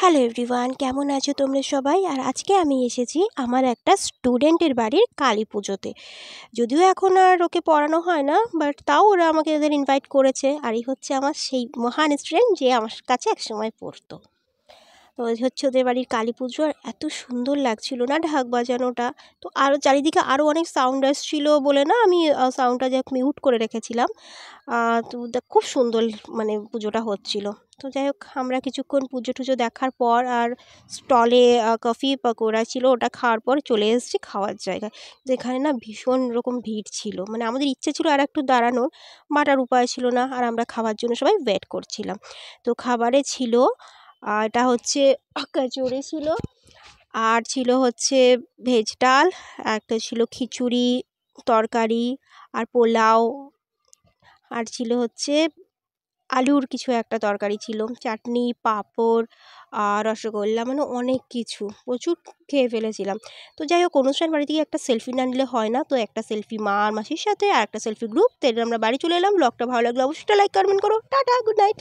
Hello everyone, কেমন আছো তোমরা সবাই? আর আজকে আমি এসেছি আমার একটা স্টুডেন্টের বাড়ির কালী পুজোতে। যদিও এখন আর ওকে পড়ানো হয় না, বাট তাও ওরা আমাকে ওদের ইনভাইট করেছে। আর এই হচ্ছে আমার সেই মহান স্টুডেন্ট যে আমার কাছে একসময় পড়তো। তো এই হচ্ছে ওদের বাড়ির কালী পুজো, আর এত সুন্দর লাগছিল না ঢাক বাজানোটা। তো আরও চারিদিকে আরও অনেক সাউন্ড আসছিল বলে না আমি সাউন্ডটা যাই হোক মিউট করে রেখেছিলাম। তো খুব সুন্দর মানে পুজোটা হচ্ছিল। তো যাই হোক আমরা কিছুক্ষণ পুজো টুজো দেখার পর আর স্টলে কফি পকোড়া ছিল, ওটা খাওয়ার পর চলে এসেছি খাওয়ার জায়গায়, যেখানে না ভীষণ রকম ভিড় ছিল। মানে আমাদের ইচ্ছে ছিল আর একটু দাঁড়ানোর, বাট আর উপায় ছিল না, আর আমরা খাওয়ার জন্য সবাই ওয়েট করছিলাম। তো খাবারে ছিল এটা হচ্ছে কচুরি ছিল, আর ছিল হচ্ছে ভেজ ডাল, একটা ছিল খিচুড়ি তরকারি, আর পোলাও, আর ছিল হচ্ছে আলুর কিছু একটা তরকারি ছিল, চাটনি, পাঁপড়, রসগোল্লা, মানে অনেক কিছু, প্রচুর খেয়ে ফেলেছিলাম। তো যাই হোক, অনুষ্ঠান বাড়ি থেকে একটা সেলফি না নিলে হয় না, তো একটা সেলফি মা আর মাসির সাথে আর একটা সেলফি গ্রুপ। তাই আমরা বাড়ি চলে এলাম। ব্লগটা ভালো লাগলে অবশ্যই লাইক কমেন্ট করো। Tata, good night.